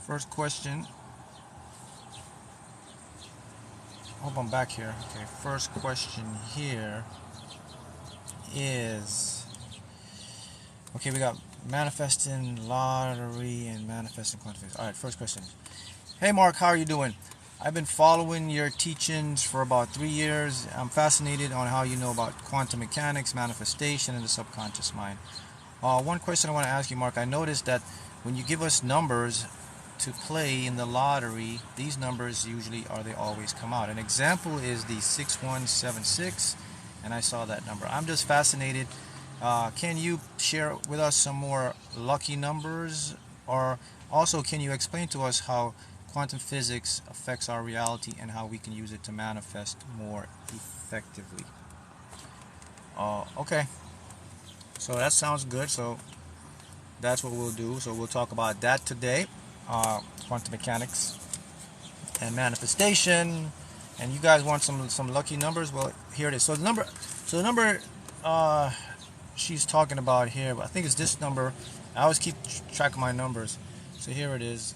First question. Hope I'm back here. Okay, first question here is, okay, we got manifesting lottery and manifesting quantum physics. Alright, first question. Hey Mark, how are you doing? I've been following your teachings for about 3 years. I'm fascinated on how you know about quantum mechanics, manifestation, and the subconscious mind. One question I want to ask you, Mark. I noticed that when you give us numbers to play in the lottery, these numbers usually, or they always come out. An example is the 6176, and I saw that number. I'm just fascinated. Can you share with us some more lucky numbers? Or also, can you explain to us how quantum physics affects our reality and how we can use it to manifest more effectively? Okay. So that sounds good. So that's what we'll do. So we'll talk about that today. Quantum mechanics and manifestation. And you guys want some lucky numbers? Well, here it is. So the number she's talking about here, I think it's this number. I always keep track of my numbers. So here it is.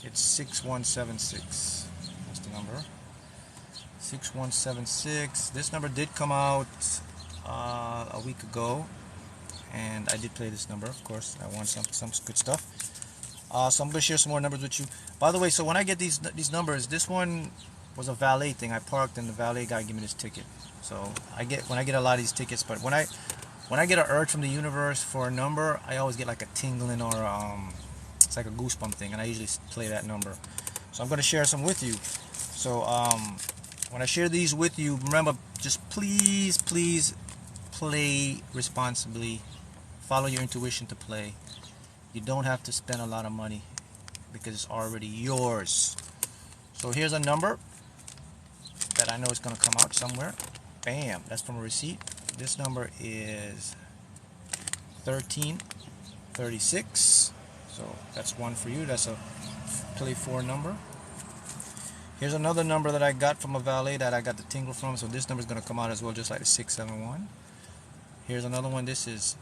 It's 6176. That's the number. 6176. This number did come out a week ago, and I did play this number. Of course, I won some good stuff. So I'm gonna share some more numbers with you. By the way, so when I get these numbers, this one was a valet thing. I parked and the valet guy gave me this ticket. So when I get a lot of these tickets, but when I get an urge from the universe for a number, I always get like a tingling or it's like a goosebump thing, and I usually play that number. So I'm gonna share some with you. So when I share these with you, remember, just please play responsibly. Follow your intuition to play. You don't have to spend a lot of money because it's already yours. So here's a number that I know is going to come out somewhere. Bam, that's from a receipt. This number is 1336. So that's one for you. That's a play 4 number. Here's another number that I got from a valet that I got the tingle from. So this number is going to come out as well, just like the 671. Here's another one. This is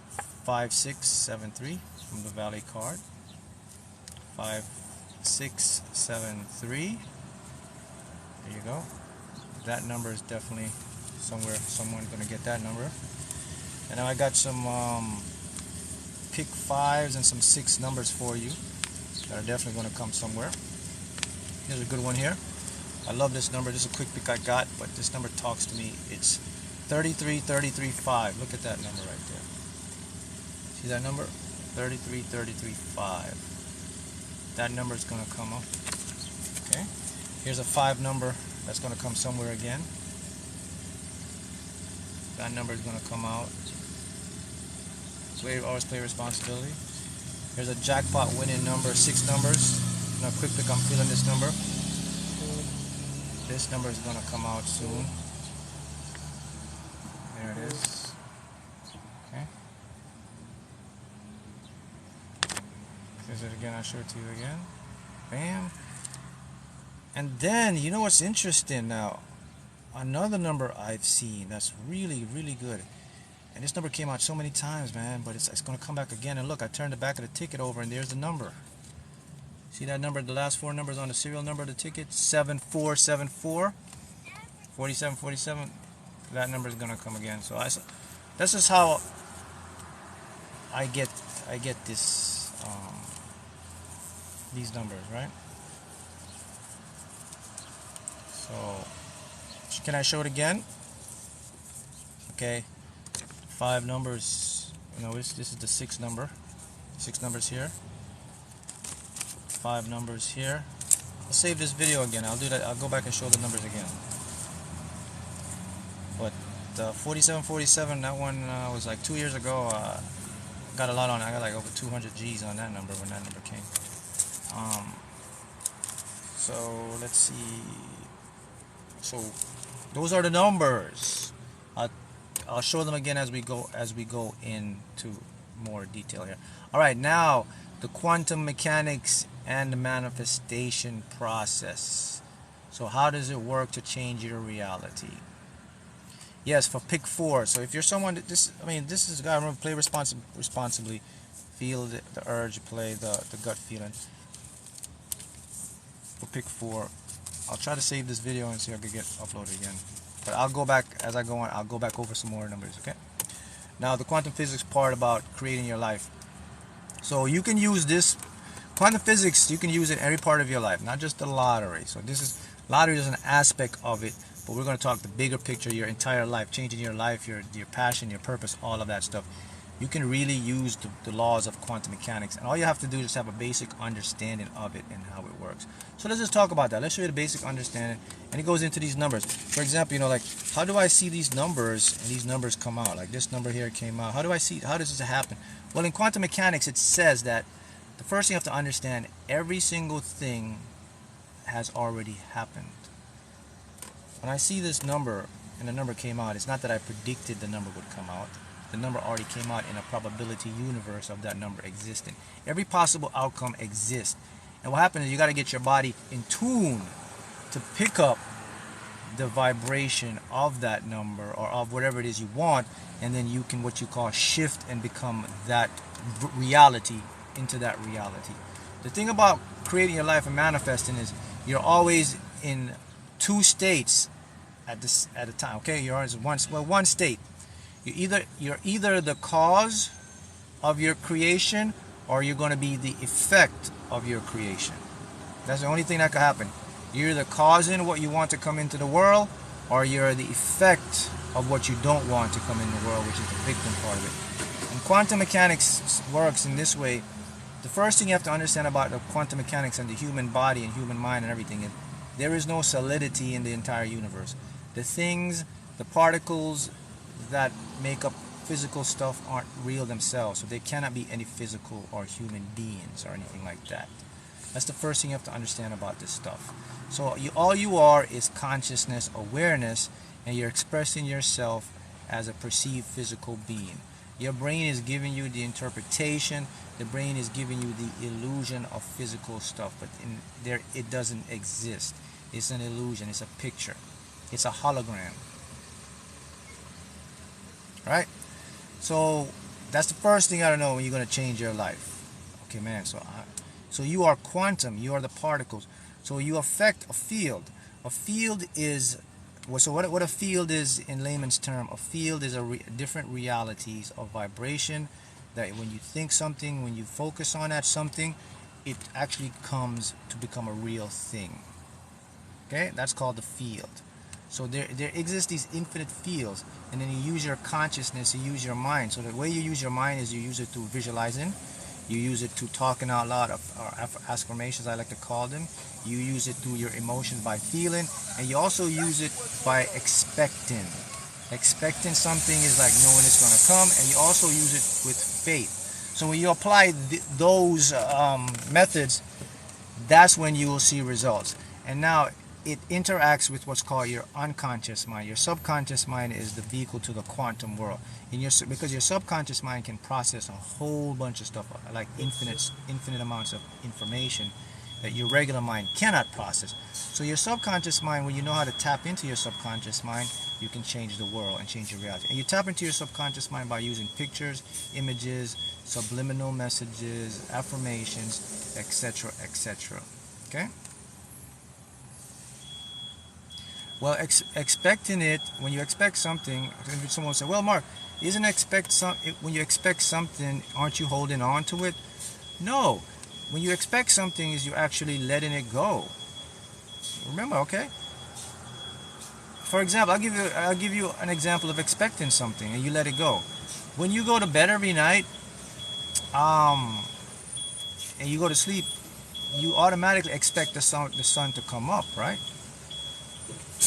5673 from the valet card. 5673. There you go. That number is definitely someone's going to get that number. And now I got some pick 5s and some 6 numbers for you that are definitely going to come somewhere. Here's a good one here. I love this number. This is a quick pick I got, but this number talks to me. It's 33335. Look at that number right there. See that number? 33335. That number is going to come up. Okay. Here's a 5 number that's going to come somewhere again. That number is going to come out. Always play responsibility. Here's a jackpot winning number, 6 numbers. Now, quick pick, I'm feeling this number. This number is going to come out soon. There it is. Okay. Here's it again. I'll show it to you again. Bam. And then, you know what's interesting now? Another number I've seen that's really good. And this number came out so many times, man, but it's going to come back again. And look, I turned the back of the ticket over, and there's the number. See that number, the last 4 numbers on the serial number of the ticket? 7474, 4747. That number is going to come again. So this is how I get this these numbers, right? So can I show it again? Okay. 5 numbers. You know, this is the 6 number. 6 numbers here. 5 numbers here. I'll save this video again. I'll do that. I'll go back and show the numbers again. But 4747, that one was like 2 years ago. Got a lot on it. I got like over 200 G's on that number when that number came. So let's see. So those are the numbers. I'll show them again as we go into more detail here. All right, now the quantum mechanics and the manifestation process. So how does it work to change your reality? Yes, for pick 4. So if you're someone that this is a guy, remember, play responsibly. feel the urge, play the gut feeling. We'll pick 4. I'll try to save this video and see if I can get uploaded again. But I'll go back as I go on. I'll go back over some more numbers. Okay. Now the quantum physics part about creating your life. So you can use this quantum physics. You can use it in every part of your life, not just the lottery. So this is lottery is an aspect of it, but we're going to talk the bigger picture, your entire life, changing your life, your passion, your purpose, all of that stuff. You can really use the laws of quantum mechanics, and all you have to do is just have a basic understanding of it and how it works. So let's just talk about that. Let's show you the basic understanding, and it goes into these numbers. For example, you know, like, how do I see these numbers and these numbers come out? Like this number here came out. How do I see? How does this happen? Well, in quantum mechanics, it says that the first thing you have to understand, every single thing has already happened. When I see this number and the number came out, it's not that I predicted the number would come out. The number already came out in a probability universe of that number existing. Every possible outcome exists. And what happens is you got to get your body in tune to pick up the vibration of that number or of whatever it is you want, and then you can what you call shift and become that reality into that reality. The thing about creating your life and manifesting is you're always in 2 states at a time. Okay, you're always one state. You're either the cause of your creation, or you're going to be the effect of your creation. That's the only thing that could happen. You're either causing what you want to come into the world, or you're the effect of what you don't want to come in the world, which is the victim part of it. And quantum mechanics works in this way. The first thing you have to understand about the quantum mechanics and the human body and human mind and everything is there is no solidity in the entire universe. The things, the particles that make up physical stuff aren't real themselves, so there cannot be any physical or human beings or anything like that. That's the first thing you have to understand about this stuff. So all you are is consciousness, awareness, and you're expressing yourself as a perceived physical being. Your brain is giving you the interpretation, the brain is giving you the illusion of physical stuff, but in there it doesn't exist. It's an illusion, it's a picture, it's a hologram. Right? So that's the first thing you gotta know when you're gonna change your life. Okay, man. So you are quantum. You are the particles. So you affect a field. A field is what a field is in layman's term. A field is different realities of vibration. That when you think something, when you focus on that something, it actually comes to become a real thing. Okay, that's called the field. So there exist these infinite fields, and then you use your consciousness, you use your mind. So the way you use your mind is you use it to visualizing, you use it to talking out loud, or affirmations I like to call them. You use it through your emotions by feeling, and you also use it by expecting. Expecting something is like knowing it's going to come, and you also use it with faith. So when you apply those methods, that's when you will see results. And now it interacts with what's called your unconscious mind. Your subconscious mind is the vehicle to the quantum world. Because your subconscious mind can process a whole bunch of stuff, like infinite amounts of information that your regular mind cannot process. So your subconscious mind, when you know how to tap into your subconscious mind, you can change the world and change your reality. And you tap into your subconscious mind by using pictures, images, subliminal messages, affirmations, etc., etc. Okay? Well, expecting it, when you expect something, someone will say, well, Mark, when you expect something, aren't you holding on to it? No. When you expect something, is you're actually letting it go. Remember, okay? For example, I'll give you an example of expecting something and you let it go. When you go to bed every night, and you go to sleep, you automatically expect the sun to come up, right?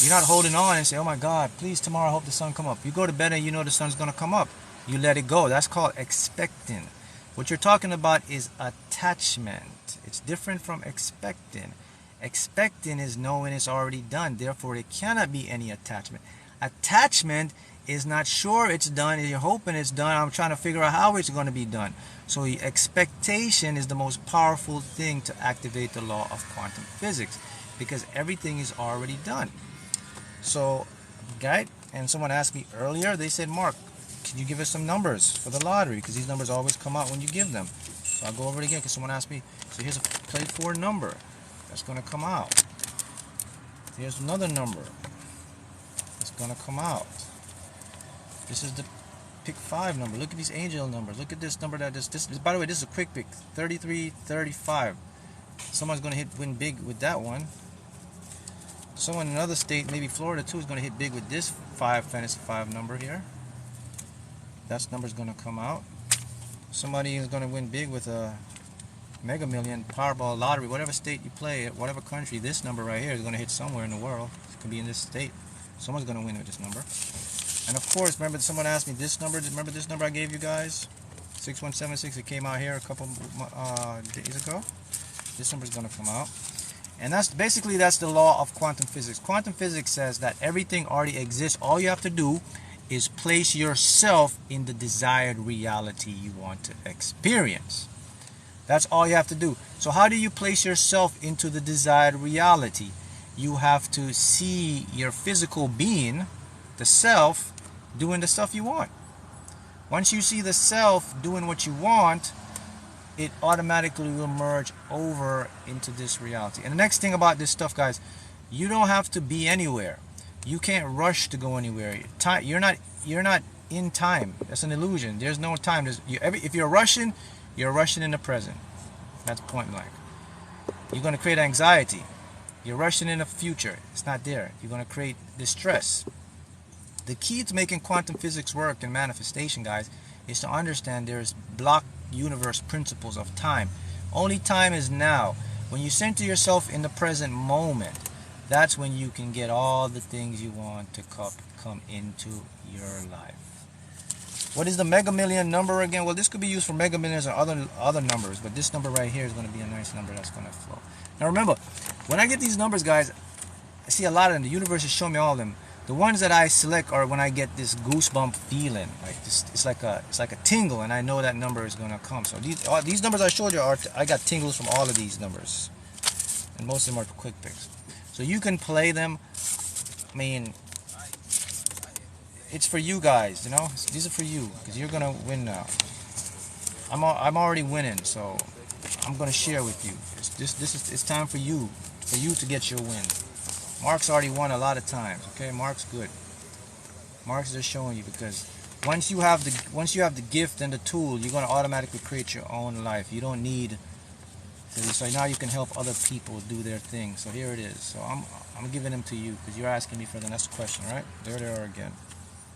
You're not holding on and say, oh my God, please tomorrow I hope the sun come up. You go to bed and you know the sun's going to come up. You let it go. That's called expecting. What you're talking about is attachment. It's different from expecting. Expecting is knowing it's already done. Therefore, there cannot be any attachment. Attachment is not sure it's done. You're hoping it's done. I'm trying to figure out how it's going to be done. So expectation is the most powerful thing to activate the law of quantum physics, because everything is already done. So, right? And someone asked me earlier, they said, Mark, can you give us some numbers for the lottery? Because these numbers always come out when you give them. So I'll go over it again because someone asked me. So here's a play 4 number that's going to come out. Here's another number that's going to come out. This is the pick 5 number. Look at these angel numbers. Look at this number that is this. By the way, this is a quick pick. 33, 35. Someone's going to win big with that one. Someone in another state, maybe Florida too, is going to hit big with this fantasy 5 number here. That number's going to come out. Somebody is going to win big with a Mega Million, Powerball, lottery, whatever state you play, whatever country. This number right here is going to hit somewhere in the world. It could be in this state. Someone's going to win with this number. And of course, remember someone asked me this number. Remember this number I gave you guys? 6176. It came out here a couple days ago. This number is going to come out. And that's basically the law of quantum physics. Quantum physics says that everything already exists. All you have to do is place yourself in the desired reality you want to experience. That's all you have to do. So how do you place yourself into the desired reality? You have to see your physical being, the self, doing the stuff you want. Once you see the self doing what you want, it automatically will merge over into this reality. And the next thing about this stuff, guys, you don't have to be anywhere. You can't rush to go anywhere. You're not in time. That's an illusion. There's no time. If you're rushing in the present. That's point blank. You're going to create anxiety. You're rushing in the future. It's not there. You're going to create distress. The key to making quantum physics work in manifestation, guys, is to understand there's block universe principles of time. Only time is now. When you center yourself in the present moment, that's when you can get all the things you want to come into your life. What is the Mega Million number again? Well, this could be used for Mega Millions or other numbers, but this number right here is going to be a nice number that's going to flow. Now remember, when I get these numbers, guys, I see a lot of them. The universe is showing me all of them. The ones that I select are when I get this goosebump feeling, like this. It's like a tingle, and I know that number is going to come. So these numbers I showed you I got tingles from all of these numbers, and most of them are quick picks. So you can play them. I mean, it's for you guys, you know. These are for you because you're gonna win now. I'm already winning, so I'm gonna share with you. It's time for you to get your win. Mark's already won a lot of times. Okay, Mark's good. Mark's just showing you because once you have the gift and the tool, you're gonna automatically create your own life. You don't need. So now you can help other people do their thing. So here it is. So I'm giving them to you because you're asking me for the next question, right? There they are again.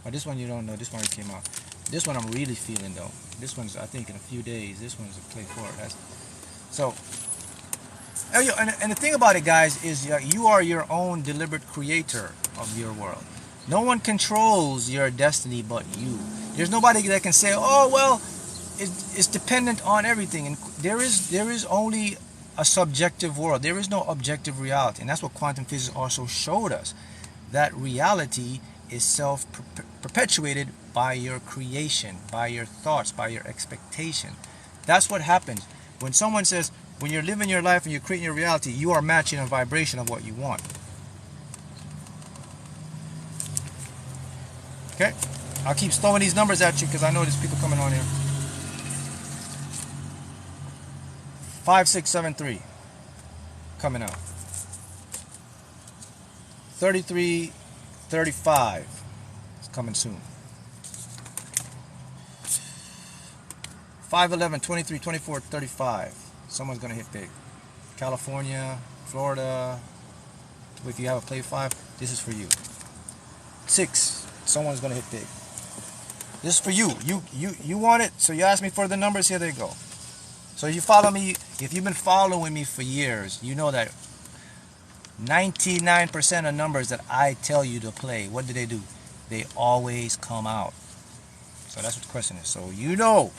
But this one you don't know. This one came out. This one I'm really feeling though. This one's I think in a few days. This one's a play for it. So. And the thing about it, guys, is you are your own deliberate creator of your world. No one controls your destiny but you. There's nobody that can say, oh, well, it's dependent on everything. And there is only a subjective world. There is no objective reality. And that's what quantum physics also showed us. That reality is self-perpetuated by your creation, by your thoughts, by your expectation. That's what happens. When someone says, when you're living your life and you're creating your reality, you are matching a vibration of what you want. Okay? I'll keep throwing these numbers at you because I know there's people coming on here. 5673 coming out. 3335 is coming soon. 511 23 24 35. Someone's going to hit big. California, Florida. If you have a play 5, this is for you. 6. Someone's going to hit big. This is for you. You want it, so you ask me for the numbers. Here they go. So you follow me. If you've been following me for years, you know that 99% of numbers that I tell you to play, what do? They always come out. So that's what the question is. So you know.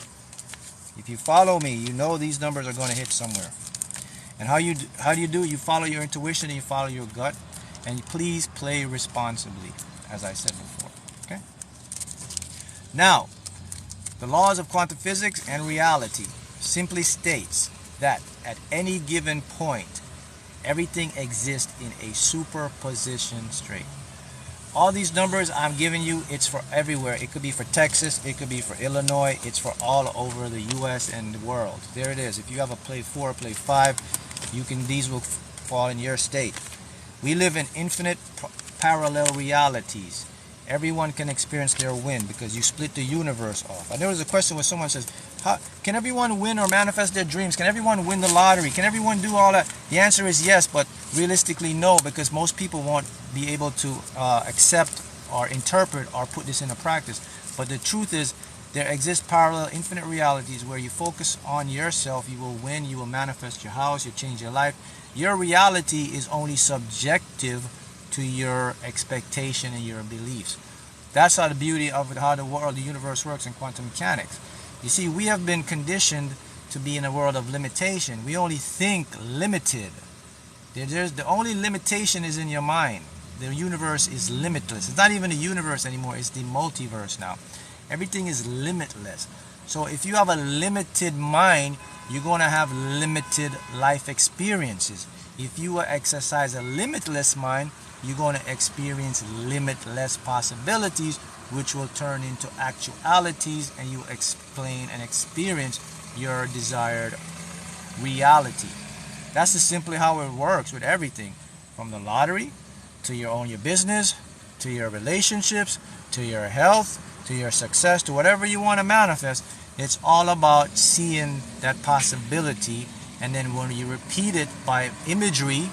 If you follow me, you know these numbers are going to hit somewhere. And how do you do? You follow your intuition and you follow your gut. And please play responsibly, as I said before. Okay? Now, the laws of quantum physics and reality simply states that at any given point, everything exists in a superposition state. All these numbers I'm giving you, it's for everywhere. It could be for Texas, it could be for Illinois, it's for all over the US and the world. There it is. If you have a play 4, play 5, these will fall in your state. We live in infinite parallel realities. Everyone can experience their win because you split the universe off. And there was a question where someone says, can everyone win or manifest their dreams? Can everyone win the lottery? Can everyone do all that? The answer is yes, but realistically no, because most people won't be able to accept or interpret or put this into practice. But the truth is, there exist parallel infinite realities where you focus on yourself, you will win, you will manifest your house, you'll change your life. Your reality is only subjective to your expectation and your beliefs. That's how the beauty of how the world, the universe works in quantum mechanics. You see, we have been conditioned to be in a world of limitation. We only think limited. The only limitation is in your mind. The universe is limitless. It's not even a universe anymore, it's the multiverse now. Everything is limitless. So if you have a limited mind, you're going to have limited life experiences. If you exercise a limitless mind, you're going to experience limitless possibilities, which will turn into actualities, and you explain and experience your desired reality. That's just simply how it works with everything, from the lottery to your business, to your relationships, to your health, to your success, to whatever you want to manifest. It's all about seeing that possibility, and then when you repeat it by imagery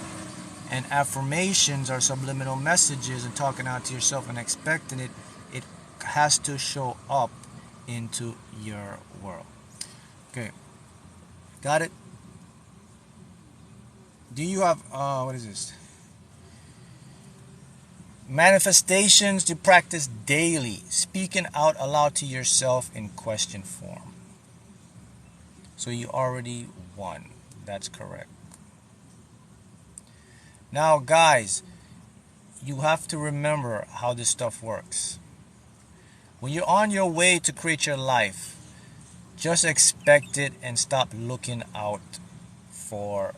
and affirmations or subliminal messages and talking out to yourself and expecting it, it has to show up into your world. Okay, got it? Do you have, what is this? Manifestations to practice daily, speaking out aloud to yourself in question form. So you already won. That's correct. Now, guys, you have to remember how this stuff works. When you're on your way to create your life, just expect it and stop looking out for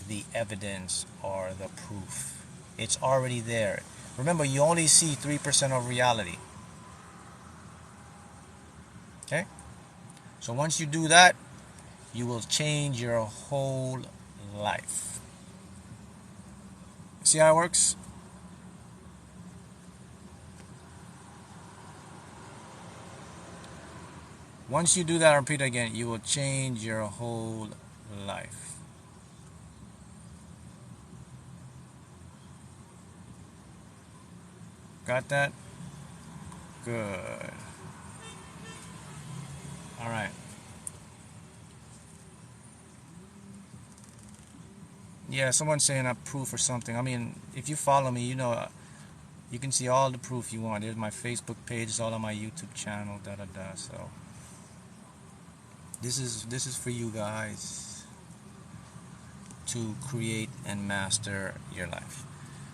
the evidence or the proof. It's already there. Remember, you only see 3% of reality. Okay? So once you do that, you will change your whole life. See how it works? Once you do that, I'll repeat again, you will change your whole life. Got that? Good. All right. Yeah, someone's saying a proof or something. I mean, if you follow me, you know, you can see all the proof you want. There's my Facebook page, it's all on my YouTube channel, So this is for you guys to create and master your life.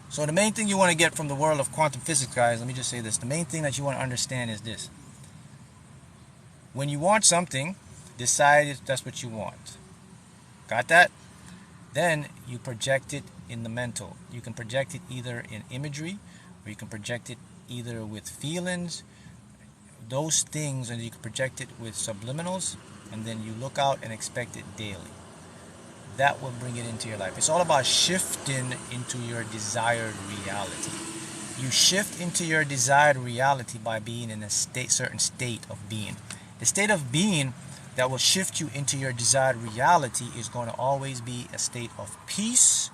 So the main thing you want to get from the world of quantum physics, guys, let me just say this. The main thing that you want to understand is this. When you want something, decide if that's what you want. Got that? Then you project it in the mental. You can project it either in imagery, or you can project it either with feelings, those things, and you can project it with subliminals, and then you look out and expect it daily. That will bring it into your life. It's all about shifting into your desired reality. You shift into your desired reality by being in a certain state of being. The state of being that will shift you into your desired reality is going to always be a state of peace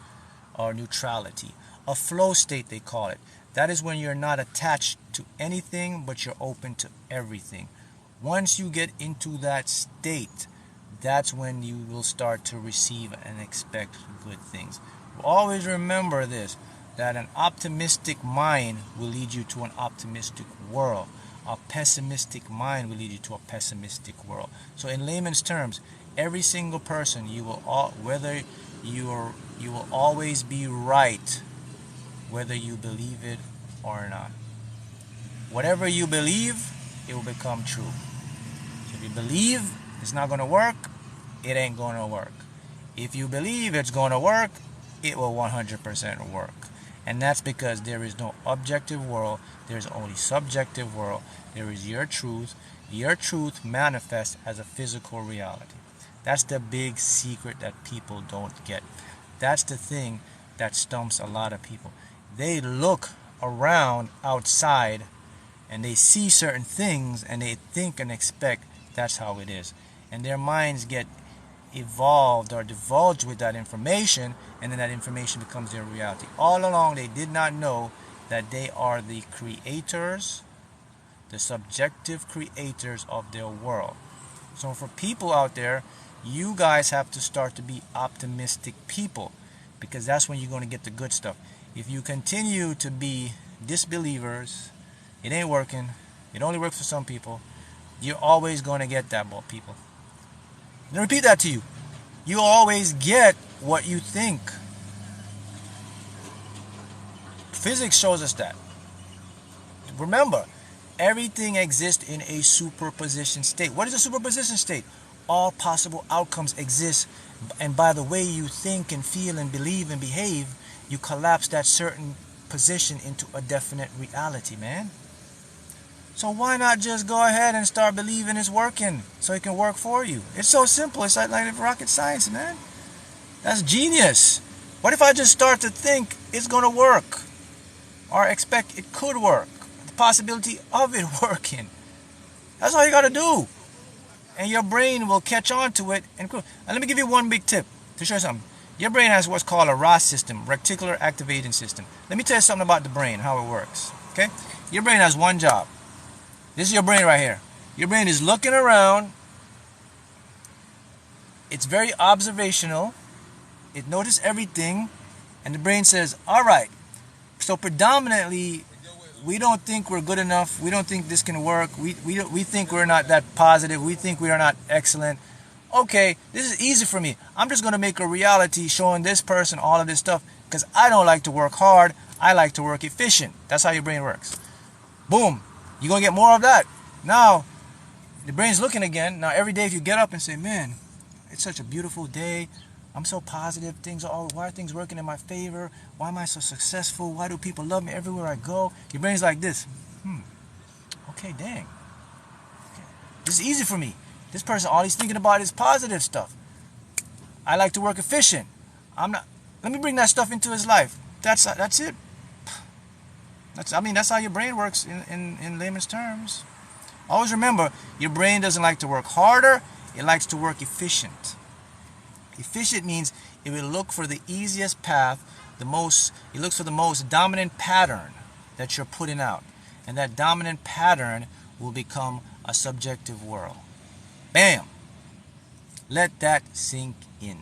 or neutrality. A flow state, they call it. That is when you're not attached to anything, but you're open to everything. Once you get into that state, that's when you will start to receive and expect good things. Always remember this, that an optimistic mind will lead you to an optimistic world. A pessimistic mind will lead you to a pessimistic world. So in layman's terms, every single person, you will always be right, whether you believe it or not. Whatever you believe, it will become true. So if you believe it's not going to work, it ain't going to work. If you believe it's going to work, it will 100% work. And that's because there is no objective world. There's only subjective world. There is your truth. Your truth manifests as a physical reality. That's the big secret that people don't get. That's the thing that stumps a lot of people. They look around outside and they see certain things and they think and expect that's how it is. And their minds get evolved or divulged with that information, and then that information becomes their reality. All along they did not know that they are the creators, the subjective creators of their world. So for people out there, you guys have to start to be optimistic people, because that's when you're going to get the good stuff. If you continue to be disbelievers, it ain't working, it only works for some people, you're always going to get that, people. Let me repeat that to you. You always get what you think. Physics shows us that. Remember, everything exists in a superposition state. What is a superposition state? All possible outcomes exist, and by the way you think and feel and believe and behave, you collapse that certain position into a definite reality, man. So why not just go ahead and start believing it's working so it can work for you? It's so simple. It's like rocket science, man. That's genius. What if I just start to think it's going to work, or expect it could work? The possibility of it working. That's all you got to do. And your brain will catch on to it. And let me give you one big tip to show you something. Your brain has what's called a RAS system, reticular activating system. Let me tell you something about the brain, how it works. Okay? Your brain has one job. This is your brain right here. Your brain is looking around. It's very observational. It notices everything. And the brain says, all right, so predominantly, we don't think we're good enough. We don't think this can work. We think we're not that positive. We think we are not excellent. Okay, this is easy for me. I'm just going to make a reality showing this person all of this stuff, because I don't like to work hard. I like to work efficient. That's how your brain works. Boom. You're going to get more of that. Now, the brain's looking again. Now, every day if you get up and say, man, it's such a beautiful day. I'm so positive. Why are things working in my favor? Why am I so successful? Why do people love me everywhere I go? Your brain's like this. Okay, dang. Okay. This is easy for me. This person, all he's thinking about is positive stuff. I like to work efficient. Let me bring that stuff into his life. That's it. That's how your brain works in layman's terms. Always remember, your brain doesn't like to work harder. It likes to work efficient. Efficient means it will look for the easiest path, it looks for the most dominant pattern that you're putting out. And that dominant pattern will become a subjective world. Bam! Let that sink in.